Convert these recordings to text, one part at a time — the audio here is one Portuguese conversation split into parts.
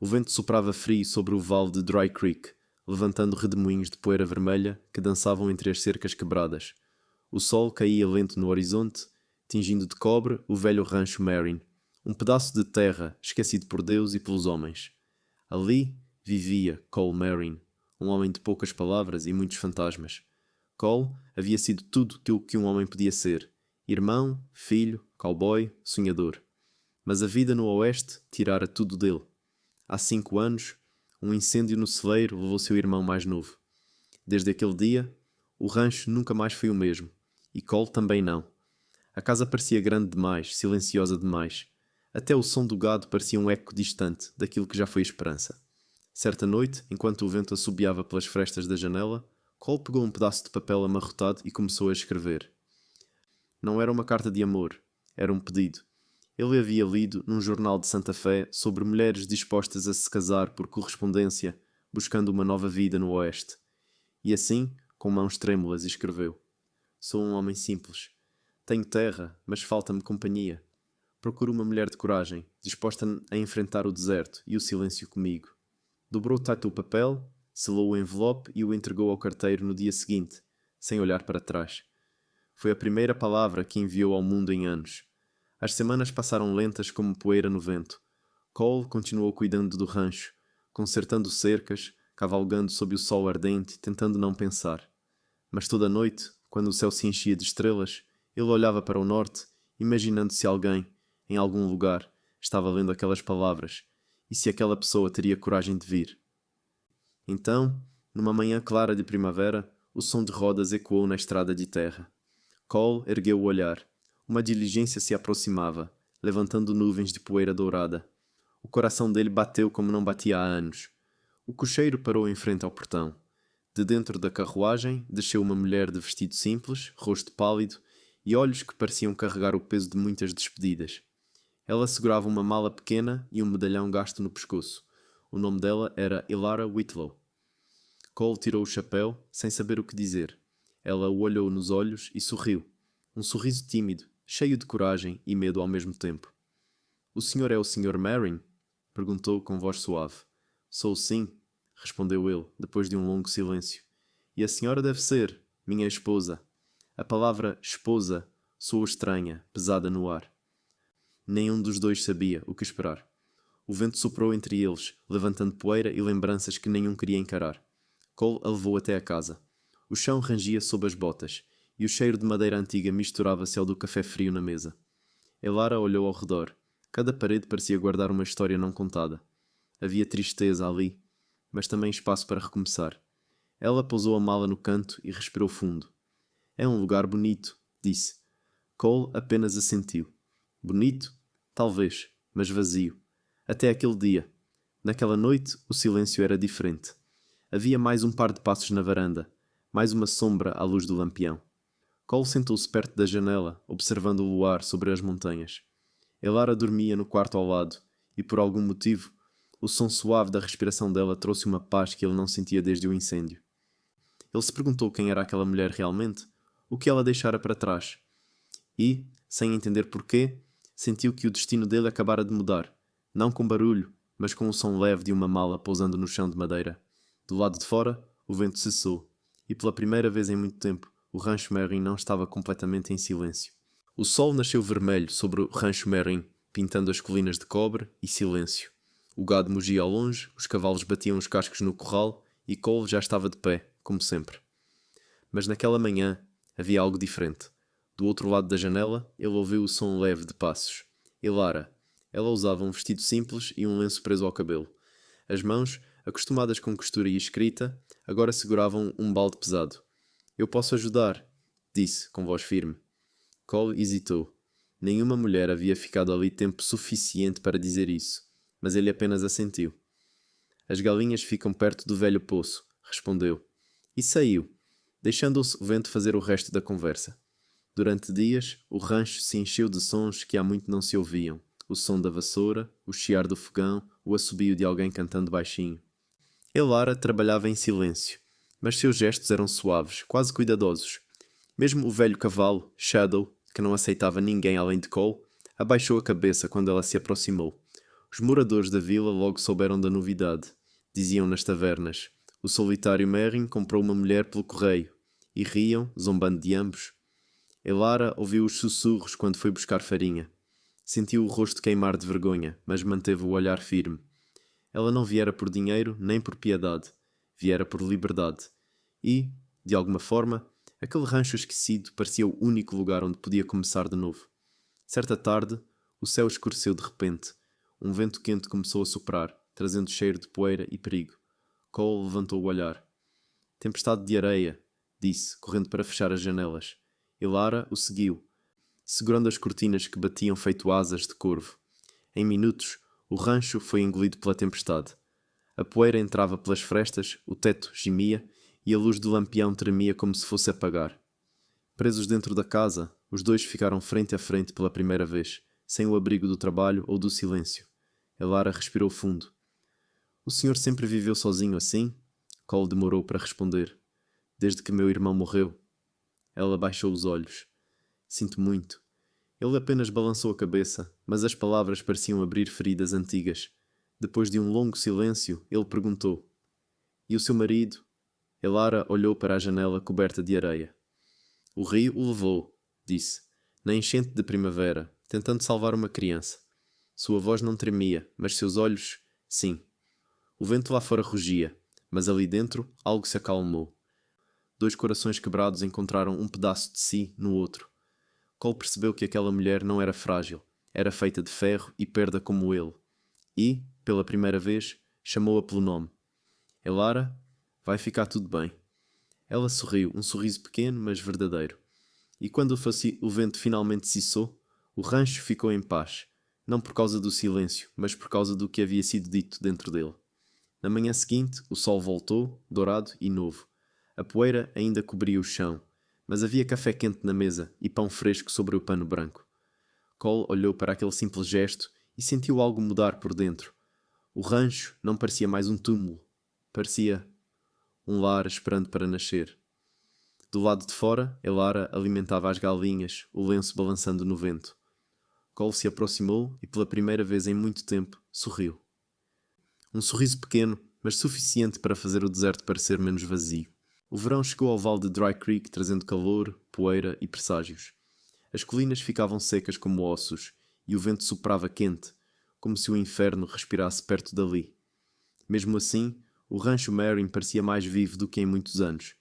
O vento soprava frio sobre o vale de Dry Creek, levantando redemoinhos de poeira vermelha que dançavam entre as cercas quebradas. O sol caía lento no horizonte, tingindo de cobre o velho rancho Marin, um pedaço de terra esquecido por Deus e pelos homens. Ali vivia Cole Marin, um homem de poucas palavras e muitos fantasmas. Cole havia sido tudo aquilo que um homem podia ser: irmão, filho, cowboy, sonhador. Mas a vida no oeste tirara tudo dele. Há 5 anos, um incêndio no celeiro levou seu irmão mais novo. Desde aquele dia, o rancho nunca mais foi o mesmo, e Cole também não. A casa parecia grande demais, silenciosa demais. Até o som do gado parecia um eco distante daquilo que já foi esperança. Certa noite, enquanto o vento assobiava pelas frestas da janela, Cole pegou um pedaço de papel amarrotado e começou a escrever. Não era uma carta de amor, era um pedido. Ele havia lido num jornal de Santa Fé sobre mulheres dispostas a se casar por correspondência, buscando uma nova vida no Oeste. E assim, com mãos trêmulas, escreveu: Sou um homem simples. Tenho terra, mas falta-me companhia. Procuro uma mulher de coragem, disposta a enfrentar o deserto e o silêncio comigo. Dobrou tato o papel, selou o envelope e o entregou ao carteiro no dia seguinte, sem olhar para trás. Foi a primeira palavra que enviou ao mundo em anos. As semanas passaram lentas como poeira no vento. Cole continuou cuidando do rancho, consertando cercas, cavalgando sob o sol ardente, tentando não pensar. Mas toda noite, quando o céu se enchia de estrelas, ele olhava para o norte, imaginando se alguém, em algum lugar, estava lendo aquelas palavras, e se aquela pessoa teria coragem de vir. Então, numa manhã clara de primavera, o som de rodas ecoou na estrada de terra. Cole ergueu o olhar. Uma diligência se aproximava, levantando nuvens de poeira dourada. O coração dele bateu como não batia há anos. O cocheiro parou em frente ao portão. De dentro da carruagem desceu uma mulher de vestido simples, rosto pálido e olhos que pareciam carregar o peso de muitas despedidas. Ela segurava uma mala pequena e um medalhão gasto no pescoço. O nome dela era Elara Whitlow. Cole tirou o chapéu, sem saber o que dizer. Ela o olhou nos olhos e sorriu. Um sorriso tímido, cheio de coragem e medo ao mesmo tempo. O senhor é o Sr. Marin? Perguntou com voz suave. Sou sim, respondeu ele, depois de um longo silêncio. E a senhora deve ser minha esposa. A palavra esposa soou estranha, pesada no ar. Nenhum dos dois sabia o que esperar. O vento soprou entre eles, levantando poeira e lembranças que nenhum queria encarar. Cole a levou até a casa. O chão rangia sob as botas, e o cheiro de madeira antiga misturava-se ao do café frio na mesa. Elara olhou ao redor. Cada parede parecia guardar uma história não contada. Havia tristeza ali, mas também espaço para recomeçar. Ela pousou a mala no canto e respirou fundo. É um lugar bonito, disse. Cole apenas assentiu. Bonito? Talvez, mas vazio. Até aquele dia. Naquela noite, o silêncio era diferente. Havia mais um par de passos na varanda, mais uma sombra à luz do lampião. Cole sentou-se perto da janela, observando o luar sobre as montanhas. Elara dormia no quarto ao lado, e por algum motivo, o som suave da respiração dela trouxe uma paz que ele não sentia desde o incêndio. Ele se perguntou quem era aquela mulher realmente, o que ela deixara para trás. E, sem entender porquê, sentiu que o destino dele acabara de mudar, não com barulho, mas com o som leve de uma mala pousando no chão de madeira. Do lado de fora, o vento cessou, e pela primeira vez em muito tempo, o rancho Marin não estava completamente em silêncio. O sol nasceu vermelho sobre o rancho Marin, pintando as colinas de cobre e silêncio. O gado mugia ao longe, os cavalos batiam os cascos no curral e Cole já estava de pé, como sempre. Mas naquela manhã havia algo diferente. Do outro lado da janela, ele ouviu o som leve de passos. Elara. Ela usava um vestido simples e um lenço preso ao cabelo. As mãos, acostumadas com costura e escrita, agora seguravam um balde pesado. Eu posso ajudar, disse, com voz firme. Cole hesitou. Nenhuma mulher havia ficado ali tempo suficiente para dizer isso, mas ele apenas assentiu. As galinhas ficam perto do velho poço, respondeu. E saiu, deixando o vento fazer o resto da conversa. Durante dias, o rancho se encheu de sons que há muito não se ouviam. O som da vassoura, o chiar do fogão, o assobio de alguém cantando baixinho. Elara trabalhava em silêncio, mas seus gestos eram suaves, quase cuidadosos. Mesmo o velho cavalo, Shadow, que não aceitava ninguém além de Cole, abaixou a cabeça quando ela se aproximou. Os moradores da vila logo souberam da novidade. Diziam nas tavernas: o solitário Merrin comprou uma mulher pelo correio. E riam, zombando de ambos. Elara ouviu os sussurros quando foi buscar farinha. Sentiu o rosto queimar de vergonha, mas manteve o olhar firme. Ela não viera por dinheiro nem por piedade. Viera por liberdade. E, de alguma forma, aquele rancho esquecido parecia o único lugar onde podia começar de novo. Certa tarde, o céu escureceu de repente. Um vento quente começou a soprar, trazendo cheiro de poeira e perigo. Cole levantou o olhar. Tempestade de areia, disse, correndo para fechar as janelas. E Lara o seguiu, segurando as cortinas que batiam feito asas de corvo. Em minutos, o rancho foi engolido pela tempestade. A poeira entrava pelas frestas, o teto gemia e a luz do lampião tremia como se fosse apagar. Presos dentro da casa, os dois ficaram frente a frente pela primeira vez, sem o abrigo do trabalho ou do silêncio. Elara respirou fundo. O senhor sempre viveu sozinho assim? Cole demorou para responder. Desde que meu irmão morreu. Ela baixou os olhos. Sinto muito. Ele apenas balançou a cabeça, mas as palavras pareciam abrir feridas antigas. Depois de um longo silêncio, ele perguntou. E o seu marido? Elara olhou para a janela coberta de areia. O rio o levou, disse, na enchente de primavera, tentando salvar uma criança. Sua voz não tremia, mas seus olhos, sim. O vento lá fora rugia, mas ali dentro algo se acalmou. Dois corações quebrados encontraram um pedaço de si no outro. Cole percebeu que aquela mulher não era frágil, era feita de ferro e perda como ele. E, pela primeira vez, chamou-a pelo nome. Elara, vai ficar tudo bem. Ela sorriu, um sorriso pequeno, mas verdadeiro. E quando o vento finalmente cessou, o rancho ficou em paz, não por causa do silêncio, mas por causa do que havia sido dito dentro dele. Na manhã seguinte, o sol voltou, dourado e novo. A poeira ainda cobria o chão, mas havia café quente na mesa e pão fresco sobre o pano branco. Cole olhou para aquele simples gesto e sentiu algo mudar por dentro. O rancho não parecia mais um túmulo. Parecia um lar esperando para nascer. Do lado de fora, Elara alimentava as galinhas, o lenço balançando no vento. Cole se aproximou e, pela primeira vez em muito tempo, sorriu. Um sorriso pequeno, mas suficiente para fazer o deserto parecer menos vazio. O verão chegou ao vale de Dry Creek trazendo calor, poeira e presságios. As colinas ficavam secas como ossos e o vento soprava quente, como se o inferno respirasse perto dali. Mesmo assim, o rancho Merrin parecia mais vivo do que em muitos anos.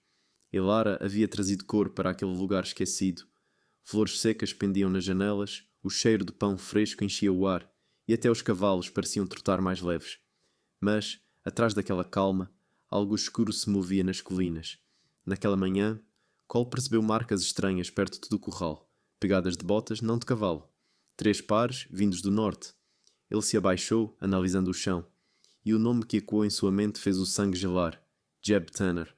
Elara havia trazido cor para aquele lugar esquecido. Flores secas pendiam nas janelas, o cheiro de pão fresco enchia o ar e até os cavalos pareciam trotar mais leves. Mas, atrás daquela calma, algo escuro se movia nas colinas. Naquela manhã, Cole percebeu marcas estranhas perto do curral, pegadas de botas, não de cavalo. 3 pares, vindos do norte. Ele se abaixou, analisando o chão, e o nome que ecoou em sua mente fez o sangue gelar. Jeb Tanner.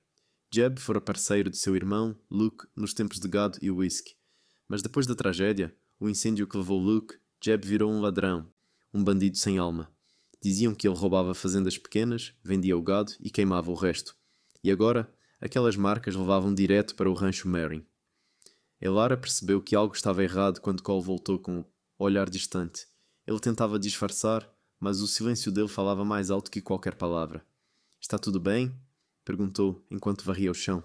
Jeb fora parceiro de seu irmão, Luke, nos tempos de gado e whisky. Mas depois da tragédia, o incêndio que levou Luke, Jeb virou um ladrão, um bandido sem alma. Diziam que ele roubava fazendas pequenas, vendia o gado e queimava o resto. E agora, aquelas marcas levavam direto para o rancho Merrin. Elara percebeu que algo estava errado quando Cole voltou com um olhar distante. Ele tentava disfarçar, mas o silêncio dele falava mais alto que qualquer palavra. Está tudo bem? Perguntou, enquanto varria o chão.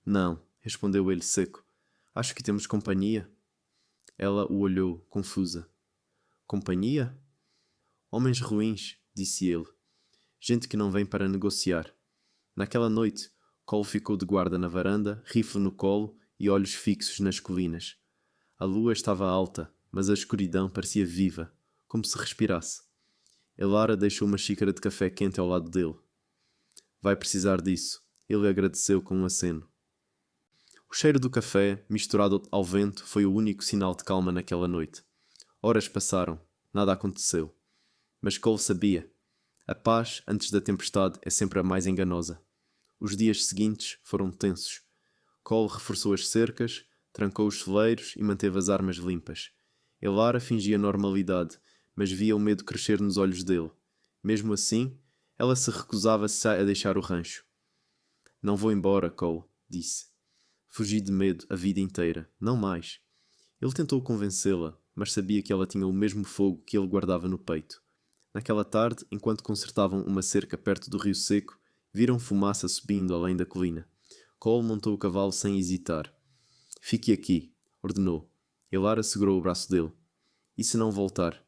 Não, respondeu ele seco. Acho que temos companhia. Ela o olhou, confusa. Companhia? Homens ruins, disse ele. Gente que não vem para negociar. Naquela noite, Cole ficou de guarda na varanda, rifle no colo e olhos fixos nas colinas. A lua estava alta, mas a escuridão parecia viva, como se respirasse. Elara deixou uma xícara de café quente ao lado dele. Vai precisar disso, ele agradeceu com um aceno. O cheiro do café, misturado ao vento, foi o único sinal de calma naquela noite. Horas passaram, nada aconteceu. Mas Cole sabia. A paz, antes da tempestade, é sempre a mais enganosa. Os dias seguintes foram tensos. Cole reforçou as cercas, trancou os celeiros e manteve as armas limpas. Elara fingia normalidade, mas via o medo crescer nos olhos dele. Mesmo assim, ela se recusava-se a deixar o rancho. Não vou embora, Cole, disse. Fugi de medo a vida inteira, não mais. Ele tentou convencê-la, mas sabia que ela tinha o mesmo fogo que ele guardava no peito. Naquela tarde, enquanto consertavam uma cerca perto do rio seco, viram fumaça subindo além da colina. Cole montou o cavalo sem hesitar. Fique aqui, ordenou. Elara segurou o braço dele. E se não voltar?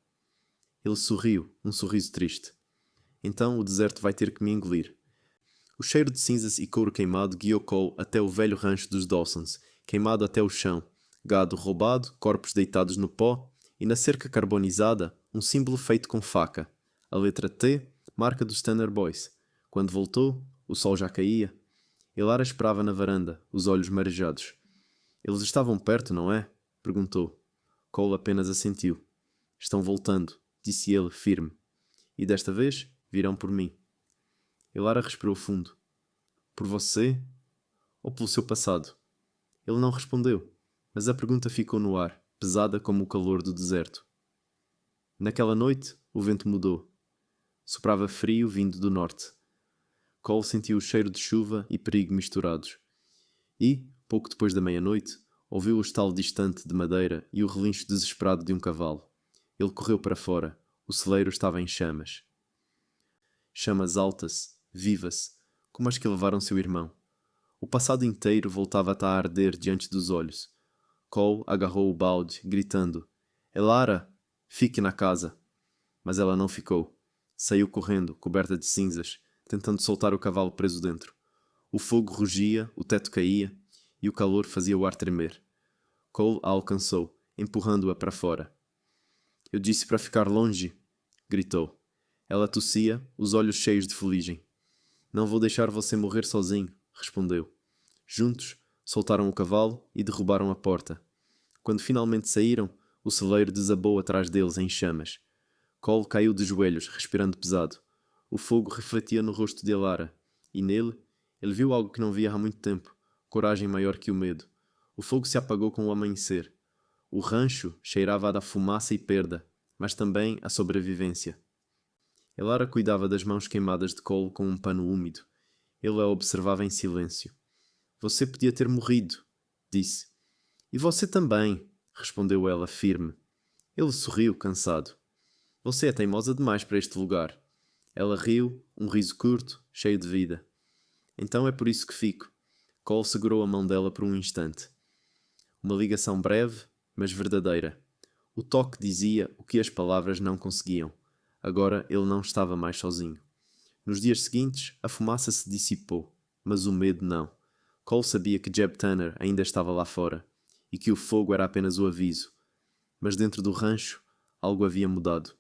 Ele sorriu, um sorriso triste. Então o deserto vai ter que me engolir. O cheiro de cinzas e couro queimado guiou Cole até o velho rancho dos Dawsons, queimado até o chão, gado roubado, corpos deitados no pó, e na cerca carbonizada, um símbolo feito com faca. A letra T, marca dos Tanner Boys. Quando voltou, o sol já caía. Elara esperava na varanda, os olhos marejados. Eles estavam perto, não é? Perguntou. Cole apenas assentiu. Estão voltando, disse ele, firme. E desta vez, virão por mim. Elara respirou fundo. Por você? Ou pelo seu passado? Ele não respondeu, mas a pergunta ficou no ar, pesada como o calor do deserto. Naquela noite, o vento mudou. Soprava frio vindo do norte. Cole sentiu o cheiro de chuva e perigo misturados. E, pouco depois da meia-noite, ouviu o estalo distante de madeira e o relincho desesperado de um cavalo. Ele correu para fora. O celeiro estava em chamas. Chamas altas, vivas, como as que levaram seu irmão. O passado inteiro voltava a arder diante dos olhos. Cole agarrou o balde, gritando: Elara, fique na casa. Mas ela não ficou. Saiu correndo, coberta de cinzas, tentando soltar o cavalo preso dentro. O fogo rugia, o teto caía, e o calor fazia o ar tremer. Cole a alcançou, empurrando-a para fora. Eu disse para ficar longe, gritou. Ela tossia, os olhos cheios de fuligem. Não vou deixar você morrer sozinho, respondeu. Juntos, soltaram o cavalo e derrubaram a porta. Quando finalmente saíram, o celeiro desabou atrás deles em chamas. Cole caiu de joelhos, respirando pesado. O fogo refletia no rosto de Elara, e nele, ele viu algo que não via há muito tempo, coragem maior que o medo. O fogo se apagou com o amanhecer. O rancho cheirava a da fumaça e perda, mas também a sobrevivência. Elara cuidava das mãos queimadas de Cole com um pano úmido. Ele a observava em silêncio. Você podia ter morrido, disse. E você também, respondeu ela, firme. Ele sorriu, cansado. Você é teimosa demais para este lugar. Ela riu, um riso curto, cheio de vida. Então é por isso que fico. Cole segurou a mão dela por um instante. Uma ligação breve, mas verdadeira. O toque dizia o que as palavras não conseguiam. Agora ele não estava mais sozinho. Nos dias seguintes, a fumaça se dissipou, mas o medo não. Cole sabia que Jeb Tanner ainda estava lá fora, e que o fogo era apenas o aviso. Mas dentro do rancho, algo havia mudado.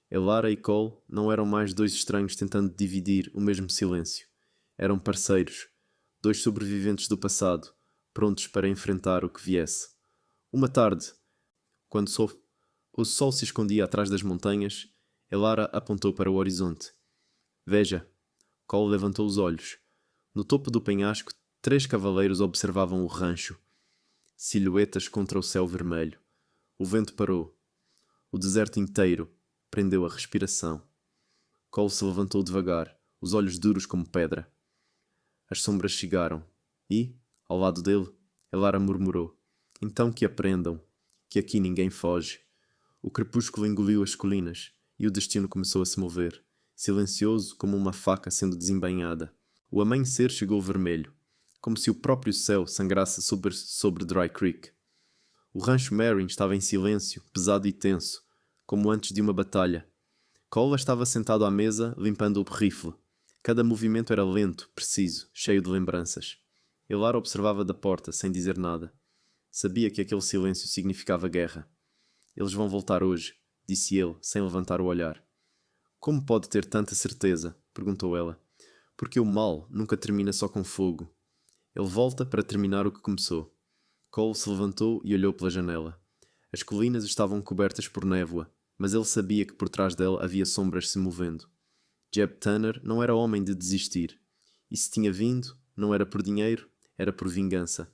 Elara e Cole não eram mais dois estranhos tentando dividir o mesmo silêncio. Eram parceiros, dois sobreviventes do passado, prontos para enfrentar o que viesse. Uma tarde, quando o sol se escondia atrás das montanhas, Elara apontou para o horizonte. Veja. Cole levantou os olhos. No topo do penhasco, 3 cavaleiros observavam o rancho. Silhuetas contra o céu vermelho. O vento parou. O deserto inteiro prendeu a respiração. Cole se levantou devagar, os olhos duros como pedra. As sombras chegaram e, ao lado dele, Elara murmurou. Então que aprendam, que aqui ninguém foge. O crepúsculo engoliu as colinas e o destino começou a se mover, silencioso como uma faca sendo desembainhada. O amanhecer chegou vermelho, como se o próprio céu sangrasse sobre Dry Creek. O rancho Merrin estava em silêncio, pesado e tenso, como antes de uma batalha. Cole estava sentado à mesa, limpando o rifle. Cada movimento era lento, preciso, cheio de lembranças. Elara observava da porta, sem dizer nada. Sabia que aquele silêncio significava guerra. Eles vão voltar hoje, disse ele, sem levantar o olhar. Como pode ter tanta certeza? Perguntou ela. Porque o mal nunca termina só com fogo. Ele volta para terminar o que começou. Cole se levantou e olhou pela janela. As colinas estavam cobertas por névoa, mas ele sabia que por trás dela havia sombras se movendo. Jeb Tanner não era homem de desistir. E se tinha vindo, não era por dinheiro, era por vingança.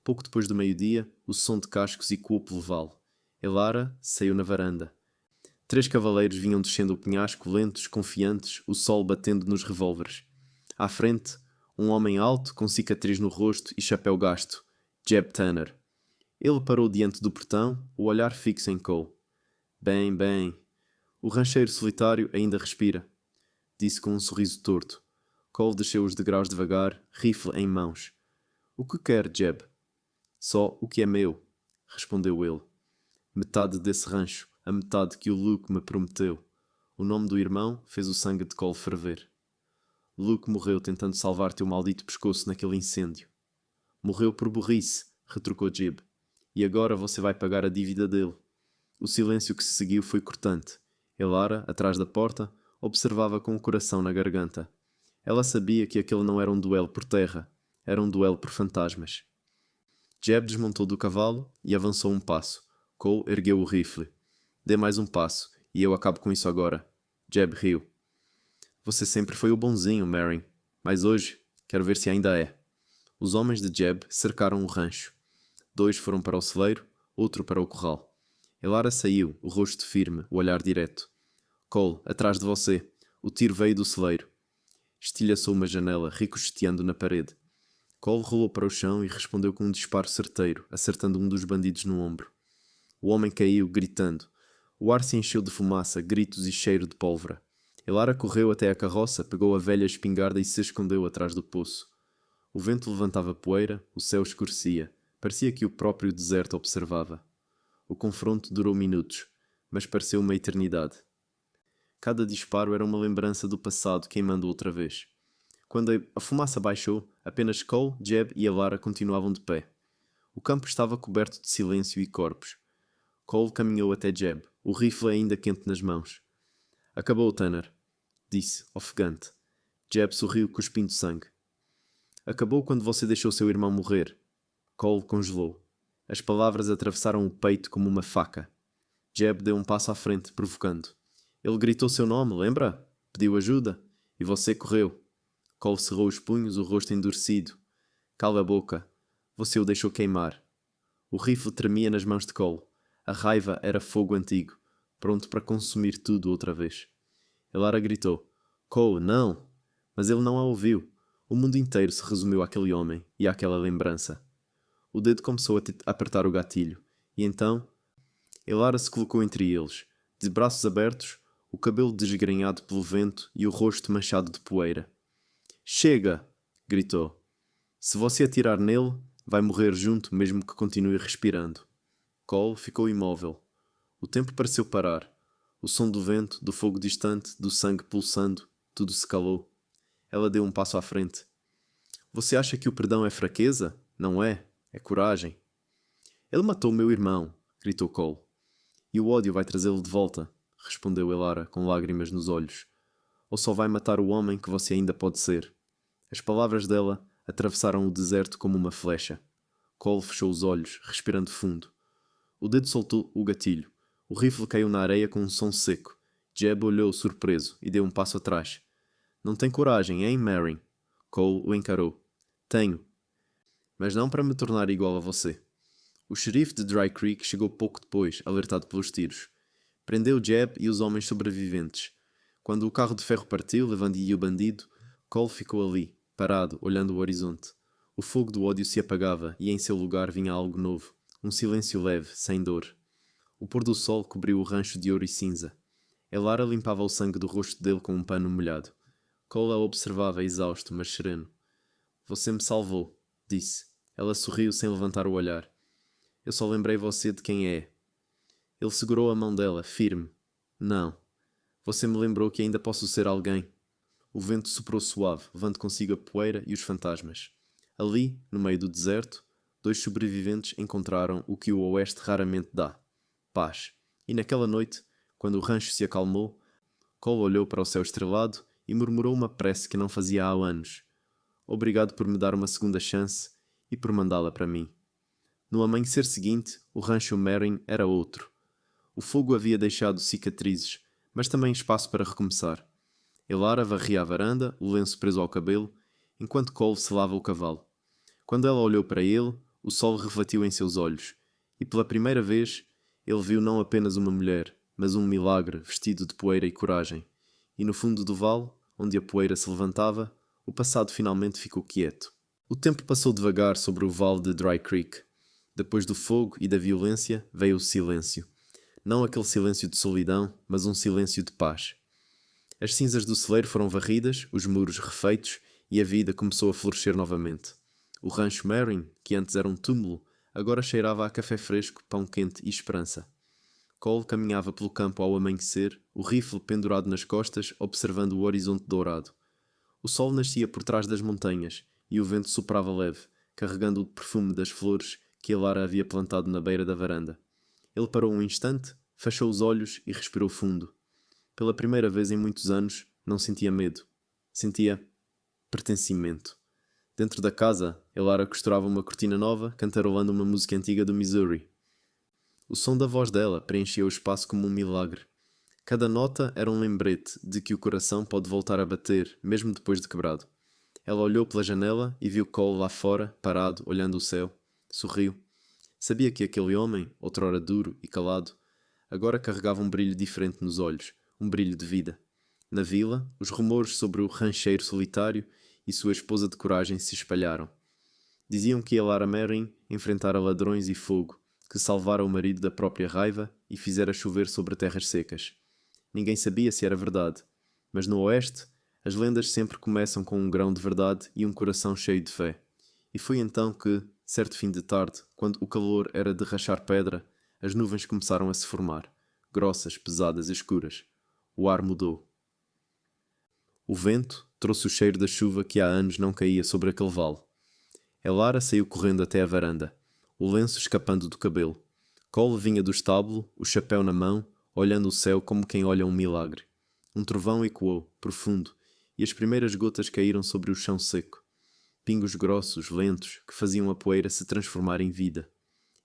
Pouco depois do meio-dia, o som de cascos ecoou pelo vale. Elara saiu na varanda. 3 cavaleiros vinham descendo o penhasco, lentos, confiantes, o sol batendo nos revólveres. À frente, um homem alto, com cicatriz no rosto e chapéu gasto. Jeb Tanner. Ele parou diante do portão, o olhar fixo em Cole. Bem, bem. O rancheiro solitário ainda respira, disse com um sorriso torto. Cole desceu os degraus devagar, rifle em mãos. O que quer, Jeb? Só o que é meu, respondeu ele. Metade desse rancho, a metade que o Luke me prometeu. O nome do irmão fez o sangue de Cole ferver. Luke morreu tentando salvar teu maldito pescoço naquele incêndio. Morreu por burrice, retrucou Jeb. E agora você vai pagar a dívida dele. O silêncio que se seguiu foi cortante. Elara, atrás da porta, observava com o coração na garganta. Ela sabia que aquele não era um duelo por terra, era um duelo por fantasmas. Jeb desmontou do cavalo e avançou um passo. Cole ergueu o rifle. Dê mais um passo, e eu acabo com isso agora. Jeb riu. Você sempre foi o bonzinho, Merrin, mas hoje quero ver se ainda é. Os homens de Jeb cercaram o rancho. 2 foram para o celeiro, outro para o corral. Elara saiu, o rosto firme, o olhar direto. Cole, atrás de você. O tiro veio do celeiro. Estilhaçou uma janela, ricocheteando na parede. Cole rolou para o chão e respondeu com um disparo certeiro, acertando um dos bandidos no ombro. O homem caiu, gritando. O ar se encheu de fumaça, gritos e cheiro de pólvora. Elara correu até a carroça, pegou a velha espingarda e se escondeu atrás do poço. O vento levantava poeira, o céu escurecia. Parecia que o próprio deserto observava. O confronto durou minutos, mas pareceu uma eternidade. Cada disparo era uma lembrança do passado queimando outra vez. Quando a fumaça baixou, apenas Cole, Jeb e Elara continuavam de pé. O campo estava coberto de silêncio e corpos. Cole caminhou até Jeb, o rifle ainda quente nas mãos. Acabou, Tanner, disse, ofegante. Jeb sorriu, cuspindo sangue. Acabou quando você deixou seu irmão morrer. Cole congelou. As palavras atravessaram o peito como uma faca. Jeb deu um passo à frente, provocando. Ele gritou seu nome, lembra? Pediu ajuda. E você correu. Cole cerrou os punhos, o rosto endurecido. Cala a boca. Você o deixou queimar. O rifle tremia nas mãos de Cole. A raiva era fogo antigo, pronto para consumir tudo outra vez. Elara gritou. Cole, não! Mas ele não a ouviu. O mundo inteiro se resumiu àquele homem e àquela lembrança. O dedo começou a apertar o gatilho, e então Elara se colocou entre eles, de braços abertos, o cabelo desgrenhado pelo vento e o rosto manchado de poeira. Chega! Gritou. Se você atirar nele, vai morrer junto mesmo que continue respirando. Cole ficou imóvel. O tempo pareceu parar. O som do vento, do fogo distante, do sangue pulsando, tudo se calou. Ela deu um passo à frente. Você acha que o perdão é fraqueza? Não é. É coragem. Ele matou meu irmão, gritou Cole. E o ódio vai trazê-lo de volta, respondeu Elara com lágrimas nos olhos. Ou só vai matar o homem que você ainda pode ser. As palavras dela atravessaram o deserto como uma flecha. Cole fechou os olhos, respirando fundo. O dedo soltou o gatilho. O rifle caiu na areia com um som seco. Jeb olhou surpreso e deu um passo atrás. Não tem coragem, hein, Merrin? Cole o encarou. Tenho. Mas não para me tornar igual a você. O xerife de Dry Creek chegou pouco depois, alertado pelos tiros. Prendeu Jeb e os homens sobreviventes. Quando o carro de ferro partiu, levando o bandido, Cole ficou ali, parado, olhando o horizonte. O fogo do ódio se apagava e em seu lugar vinha algo novo. Um silêncio leve, sem dor. O pôr do sol cobriu o rancho de ouro e cinza. Elara limpava o sangue do rosto dele com um pano molhado. Cole a observava exausto, mas sereno. Você me salvou, disse. Ela sorriu sem levantar o olhar. Eu só lembrei você de quem é. Ele segurou a mão dela, firme. Não. Você me lembrou que ainda posso ser alguém. O vento soprou suave, levando consigo a poeira e os fantasmas. Ali, no meio do deserto, 2 sobreviventes encontraram o que o oeste raramente dá. Paz. E naquela noite, quando o rancho se acalmou, Cole olhou para o céu estrelado e murmurou uma prece que não fazia há anos. Obrigado por me dar uma segunda chance e por mandá-la para mim. No amanhecer seguinte, o rancho Merrin era outro. O fogo havia deixado cicatrizes, mas também espaço para recomeçar. Elara varria a varanda, o lenço preso ao cabelo, enquanto Cole selava o cavalo. Quando ela olhou para ele, o sol refletiu em seus olhos, e pela primeira vez, ele viu não apenas uma mulher, mas um milagre vestido de poeira e coragem. E no fundo do vale, onde a poeira se levantava, o passado finalmente ficou quieto. O tempo passou devagar sobre o vale de Dry Creek. Depois do fogo e da violência, veio o silêncio. Não aquele silêncio de solidão, mas um silêncio de paz. As cinzas do celeiro foram varridas, os muros refeitos, e a vida começou a florescer novamente. O rancho Merrin, que antes era um túmulo, agora cheirava a café fresco, pão quente e esperança. Cole caminhava pelo campo ao amanhecer, o rifle pendurado nas costas, observando o horizonte dourado. O sol nascia por trás das montanhas, e o vento soprava leve, carregando o perfume das flores que Elara havia plantado na beira da varanda. Ele parou um instante, fechou os olhos e respirou fundo. Pela primeira vez em muitos anos, não sentia medo. Sentia pertencimento. Dentro da casa, Elara costurava uma cortina nova, cantarolando uma música antiga do Missouri. O som da voz dela preenchia o espaço como um milagre. Cada nota era um lembrete de que o coração pode voltar a bater, mesmo depois de quebrado. Ela olhou pela janela e viu Cole lá fora, parado, olhando o céu. Sorriu. Sabia que aquele homem, outrora duro e calado, agora carregava um brilho diferente nos olhos, um brilho de vida. Na vila, os rumores sobre o rancheiro solitário e sua esposa de coragem se espalharam. Diziam que Elara Merrin enfrentara ladrões e fogo, que salvara o marido da própria raiva e fizera chover sobre terras secas. Ninguém sabia se era verdade, mas no oeste, as lendas sempre começam com um grão de verdade e um coração cheio de fé. E foi então que, certo fim de tarde, quando o calor era de rachar pedra, as nuvens começaram a se formar, grossas, pesadas e escuras. O ar mudou. O vento trouxe o cheiro da chuva que há anos não caía sobre aquele vale. Elara saiu correndo até a varanda, o lenço escapando do cabelo. Cole vinha do estábulo, o chapéu na mão, olhando o céu como quem olha um milagre. Um trovão ecoou, profundo, e as primeiras gotas caíram sobre o chão seco. Pingos grossos, lentos, que faziam a poeira se transformar em vida.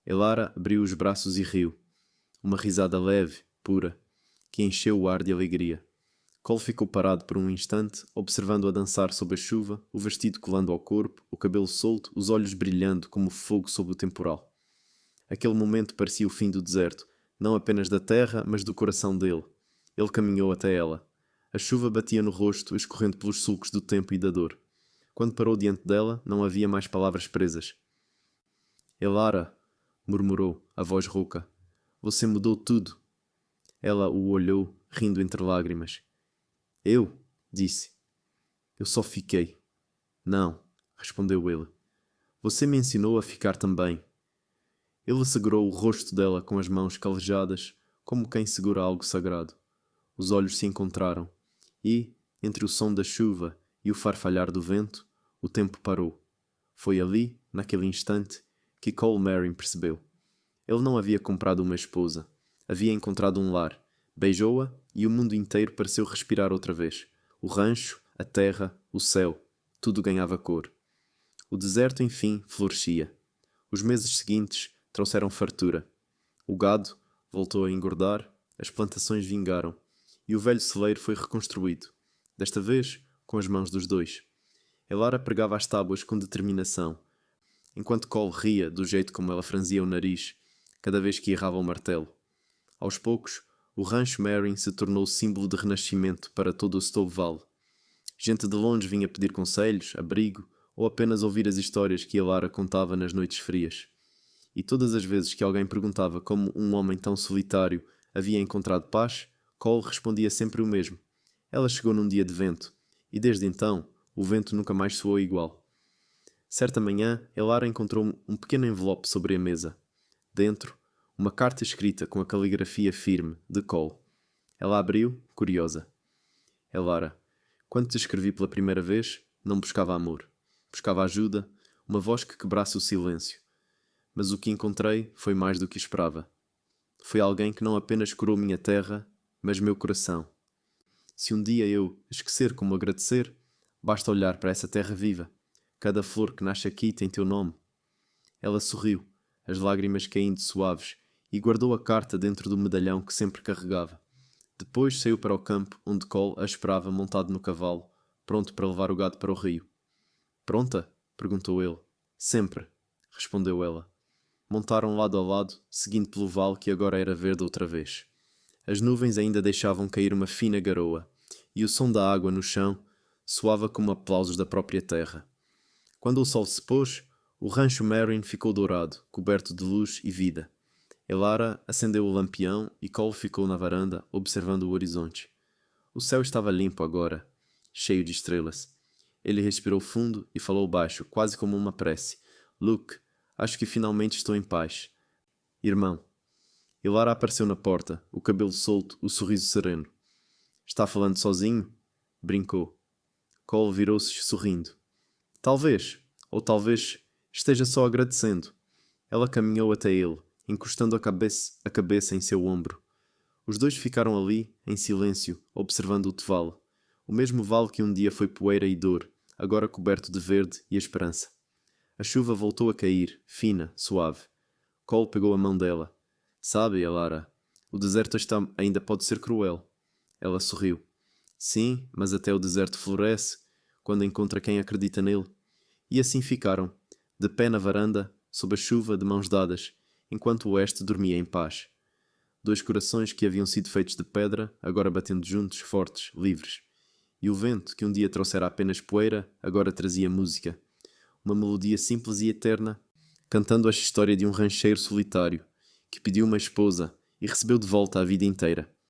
Elara abriu os braços e riu. Uma risada leve, pura, que encheu o ar de alegria. Cole ficou parado por um instante, observando-a dançar sob a chuva, o vestido colando ao corpo, o cabelo solto, os olhos brilhando como fogo sob o temporal. Aquele momento parecia o fim do deserto, não apenas da terra, mas do coração dele. Ele caminhou até ela. A chuva batia no rosto, escorrendo pelos sulcos do tempo e da dor. Quando parou diante dela, não havia mais palavras presas. Elara, murmurou, a voz rouca. Você mudou tudo. Ela o olhou, rindo entre lágrimas. Eu? Disse. Eu só fiquei. Não, respondeu ele. Você me ensinou a ficar também. Ele segurou o rosto dela com as mãos calejadas, como quem segura algo sagrado. Os olhos se encontraram, e, entre o som da chuva e o farfalhar do vento, o tempo parou. Foi ali, naquele instante, que Cole Merrin percebeu. Ele não havia comprado uma esposa. Havia encontrado um lar. Beijou-a e o mundo inteiro pareceu respirar outra vez. O rancho, a terra, o céu, tudo ganhava cor. O deserto, enfim, florescia. Os meses seguintes trouxeram fartura. O gado voltou a engordar, as plantações vingaram, e o velho celeiro foi reconstruído, desta vez com as mãos dos dois. Elara pregava as tábuas com determinação, enquanto Cole ria do jeito como ela franzia o nariz, cada vez que errava o martelo. Aos poucos, o rancho Merrin se tornou símbolo de renascimento para todo o Stove Valley. Gente de longe vinha pedir conselhos, abrigo, ou apenas ouvir as histórias que Elara contava nas noites frias. E todas as vezes que alguém perguntava como um homem tão solitário havia encontrado paz, Cole respondia sempre o mesmo. Ela chegou num dia de vento, e desde então o vento nunca mais soou igual. Certa manhã, Elara encontrou um pequeno envelope sobre a mesa. Dentro, uma carta escrita com a caligrafia firme de Cole. Ela abriu, curiosa. Elara, quando te escrevi pela primeira vez, não buscava amor. Buscava ajuda, uma voz que quebrasse o silêncio. Mas o que encontrei foi mais do que esperava. Foi alguém que não apenas curou minha terra, mas meu coração. Se um dia eu esquecer como agradecer, basta olhar para essa terra viva. Cada flor que nasce aqui tem teu nome. Ela sorriu, as lágrimas caindo suaves, e guardou a carta dentro do medalhão que sempre carregava. Depois saiu para o campo, onde Cole a esperava montado no cavalo, pronto para levar o gado para o rio. Pronta? Perguntou ele. Sempre, respondeu ela. Montaram lado a lado, seguindo pelo vale que agora era verde outra vez. As nuvens ainda deixavam cair uma fina garoa, e o som da água no chão soava como aplausos da própria terra. Quando o sol se pôs, o rancho Merrin ficou dourado, coberto de luz e vida. Elara acendeu o lampião e Cole ficou na varanda, observando o horizonte. O céu estava limpo agora, cheio de estrelas. Ele respirou fundo e falou baixo, quase como uma prece. Luke, acho que finalmente estou em paz. Irmão. Elara apareceu na porta, o cabelo solto, o sorriso sereno. Está falando sozinho? Brincou. Cole virou-se sorrindo. Talvez, ou talvez esteja só agradecendo. Ela caminhou até ele, encostando a cabeça em seu ombro. Os dois ficaram ali, em silêncio, observando o vale. O mesmo vale que um dia foi poeira e dor, agora coberto de verde e esperança. A chuva voltou a cair, fina, suave. Cole pegou a mão dela. Sabe, Elara, o deserto ainda pode ser cruel. Ela sorriu. Sim, mas até o deserto floresce, quando encontra quem acredita nele. E assim ficaram, de pé na varanda, sob a chuva, de mãos dadas, enquanto o oeste dormia em paz. Dois corações que haviam sido feitos de pedra, agora batendo juntos, fortes, livres. E o vento, que um dia trouxera apenas poeira, agora trazia música. Uma melodia simples e eterna, cantando a história de um rancheiro solitário, que pediu uma esposa e recebeu de volta a vida inteira.